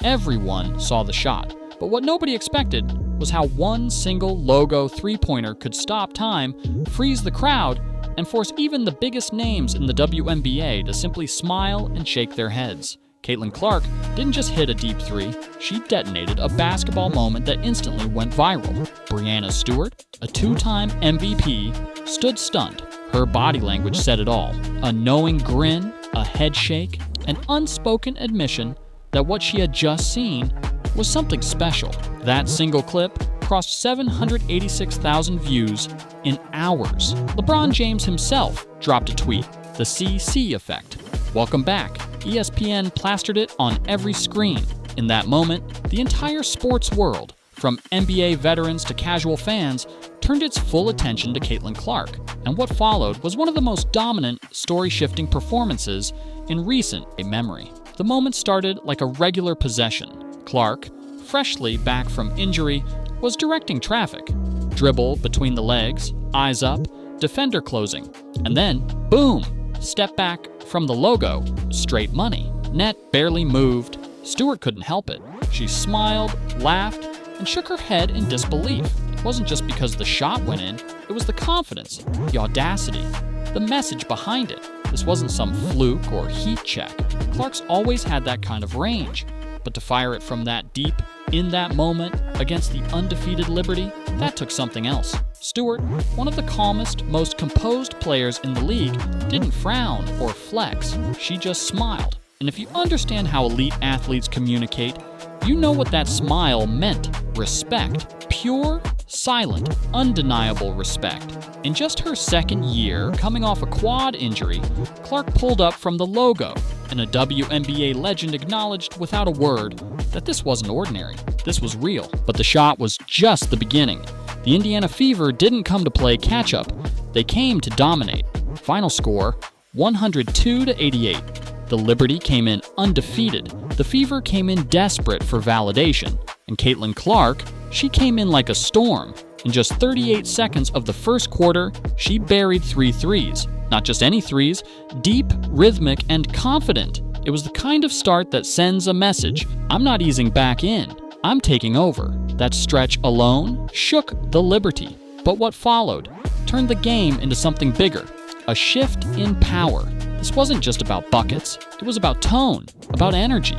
Everyone saw the shot, but what nobody expected was how one single logo three-pointer could stop time, freeze the crowd, and force even the biggest names in the WNBA to simply smile and shake their heads. Caitlin Clark didn't just hit a deep three, she detonated a basketball moment that instantly went viral. Breanna Stewart, a two-time MVP, stood stunned. Her body language said it all. A knowing grin, a head shake, an unspoken admission that what she had just seen was something special. That single clip crossed 786,000 views in hours. LeBron James himself dropped a tweet, the CC effect. Welcome back. ESPN plastered it on every screen. In that moment, the entire sports world, from NBA veterans to casual fans, turned its full attention to Caitlin Clark, and what followed was one of the most dominant, story-shifting performances in recent memory. The moment started like a regular possession. Clark, freshly back from injury, was directing traffic. Dribble between the legs, eyes up, defender closing, and then, boom! Step back from the logo, straight money. Net barely moved. Stewart couldn't help it. She smiled, laughed, and shook her head in disbelief. It wasn't just because the shot went in, it was the confidence, the audacity, the message behind it. This wasn't some fluke or heat check. Clark's always had that kind of range, but to fire it from that deep, in that moment, against the undefeated Liberty, that took something else. Stewart, one of the calmest, most composed players in the league, didn't frown or flex. She just smiled. And if you understand how elite athletes communicate, you know what that smile meant. Respect. Pure, silent, undeniable respect. In just her second year, coming off a quad injury, Clark pulled up from the logo, and a WNBA legend acknowledged without a word that this wasn't ordinary. This was real. But the shot was just the beginning. The Indiana Fever didn't come to play catch-up. They came to dominate. Final score, 102-88. The Liberty came in undefeated. The Fever came in desperate for validation. And Caitlin Clark, she came in like a storm. In just 38 seconds of the first quarter, she buried 3 threes. Not just any threes, deep, rhythmic, and confident. It was the kind of start that sends a message. I'm not easing back in. I'm taking over. That stretch alone shook the Liberty. But what followed turned the game into something bigger. A shift in power. This wasn't just about buckets. It was about tone, about energy,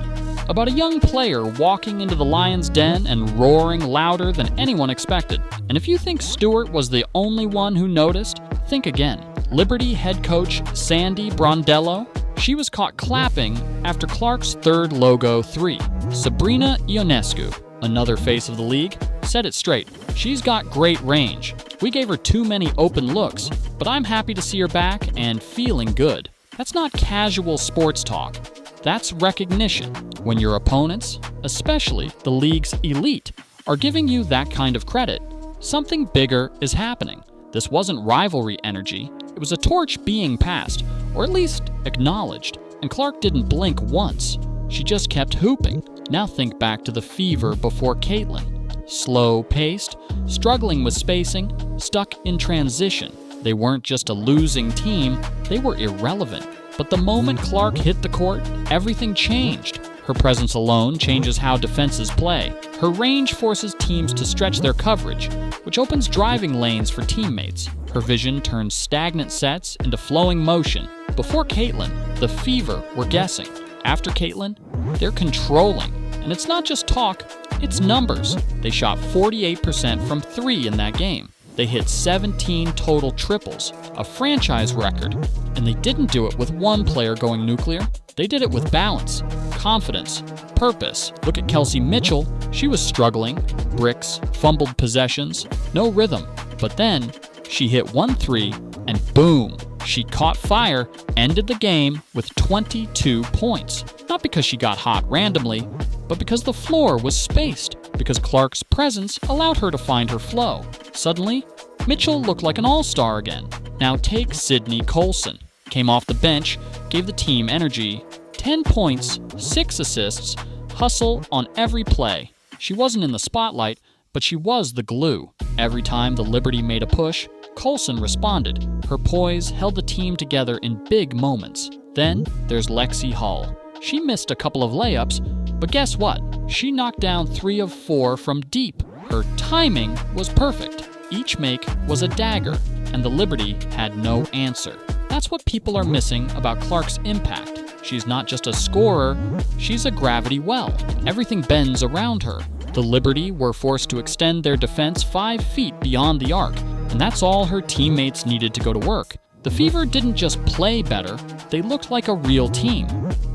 about a young player walking into the Lions' den and roaring louder than anyone expected. And if you think Stewart was the only one who noticed, think again. Liberty head coach Sandy Brondello, she was caught clapping after Clark's third logo three. Sabrina Ionescu, another face of the league, said it straight. She's got great range. We gave her too many open looks, but I'm happy to see her back and feeling good. That's not casual sports talk. That's recognition. When your opponents, especially the league's elite, are giving you that kind of credit, something bigger is happening. This wasn't rivalry energy. It was a torch being passed, or at least acknowledged. And Clark didn't blink once. She just kept hooping. Now think back to the Fever before Caitlin. Slow-paced, struggling with spacing, stuck in transition. They weren't just a losing team, they were irrelevant. But the moment Clark hit the court, everything changed. Her presence alone changes how defenses play. Her range forces teams to stretch their coverage, which opens driving lanes for teammates. Her vision turns stagnant sets into flowing motion. Before Caitlin, the Fever were guessing. After Caitlin, they're controlling. And it's not just talk, it's numbers. They shot 48% from 3 in that game. They hit 17 total triples, a franchise record. And they didn't do it with one player going nuclear. They did it with balance, confidence, purpose. Look at Kelsey Mitchell. She was struggling. Bricks, fumbled possessions, no rhythm. But then, she hit 1 3, and boom! She caught fire, ended the game with 22 points. Not because she got hot randomly, but because the floor was spaced, because Clark's presence allowed her to find her flow. Suddenly, Mitchell looked like an all-star again. Now take Sydney Colson. Came off the bench, gave the team energy, 10 points, 6 assists, hustle on every play. She wasn't in the spotlight, but she was the glue. Every time the Liberty made a push, Colson responded. Her poise held the team together in big moments. Then there's Lexi Hull. She missed a couple of layups, But guess what? She knocked down 3 of 4 from deep. Her timing was perfect. Each make was a dagger, and the Liberty had no answer. That's what people are missing about Clark's impact. She's not just a scorer, she's a gravity well. Everything bends around her. The Liberty were forced to extend their defense 5 feet beyond the arc, and that's all her teammates needed to go to work. The Fever didn't just play better, they looked like a real team.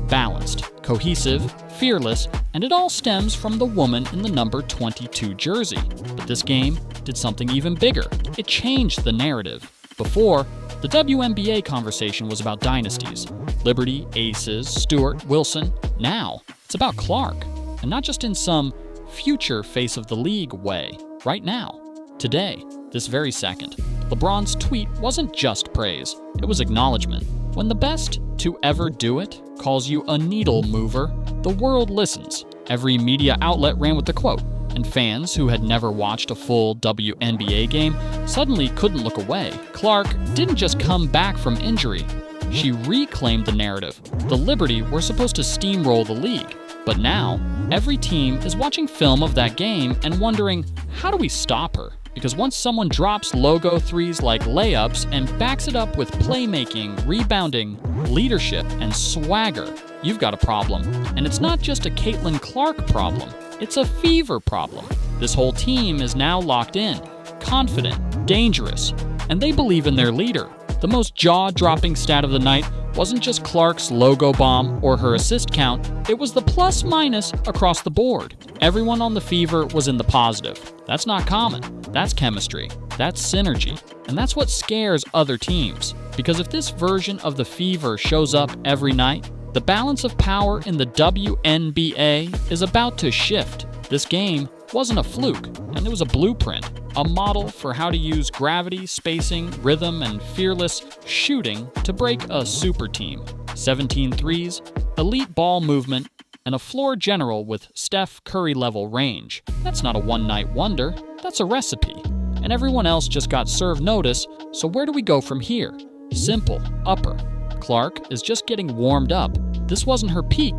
Balanced, cohesive, fearless, and it all stems from the woman in the number 22 jersey. But this game did something even bigger. It changed the narrative. Before, the WNBA conversation was about dynasties. Liberty, Aces, Stewart, Wilson. Now, it's about Clark. And not just in some future face of the league way. Right now. Today. This very second. LeBron's tweet wasn't just praise. It was acknowledgement. When the best to ever do it calls you a needle mover, the world listens. Every media outlet ran with the quote, and fans who had never watched a full WNBA game suddenly couldn't look away. Clark didn't just come back from injury. She reclaimed the narrative. The Liberty were supposed to steamroll the league. But now, every team is watching film of that game and wondering, how do we stop her? Because once someone drops logo threes like layups and backs it up with playmaking, rebounding, leadership, and swagger, you've got a problem. And it's not just a Caitlin Clark problem, it's a Fever problem. This whole team is now locked in, confident, dangerous, and they believe in their leader. The most jaw-dropping stat of the night wasn't just Clark's logo bomb or her assist count, it was the plus-minus across the board. Everyone on the Fever was in the positive. That's not common. That's chemistry. That's synergy. And that's what scares other teams. Because if this version of the Fever shows up every night, the balance of power in the WNBA is about to shift. This game wasn't a fluke, and it was a blueprint, a model for how to use gravity, spacing, rhythm, and fearless shooting to break a super team. 17 threes, elite ball movement, and a floor general with Steph Curry-level range. That's not a one-night wonder, that's a recipe. And everyone else just got served notice, so where do we go from here? Simple, upper. Clark is just getting warmed up. This wasn't her peak,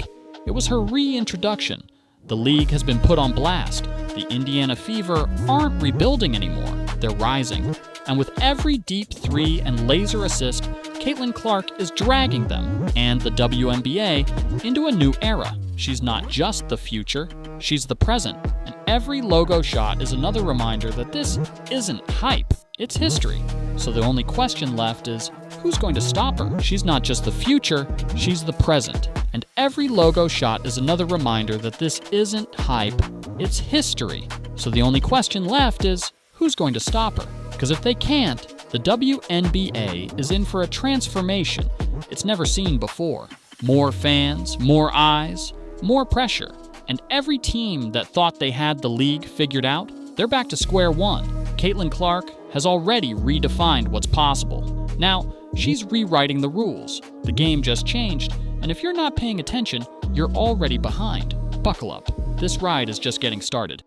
it was her reintroduction. The league has been put on blast. The Indiana Fever aren't rebuilding anymore, they're rising. And with every deep three and laser assist, Caitlin Clark is dragging them and the WNBA into a new era. She's not just the future, she's the present. And every logo shot is another reminder that this isn't hype, it's history. So the only question left is, who's going to stop her? She's not just the future, she's the present. And every logo shot is another reminder that this isn't hype, it's history. So the only question left is, who's going to stop her? Because if they can't, the WNBA is in for a transformation it's never seen before. More fans, more eyes, more pressure. And every team that thought they had the league figured out, they're back to square one. Caitlin Clark has already redefined what's possible. Now, she's rewriting the rules. The game just changed, and if you're not paying attention, you're already behind. Buckle up. This ride is just getting started.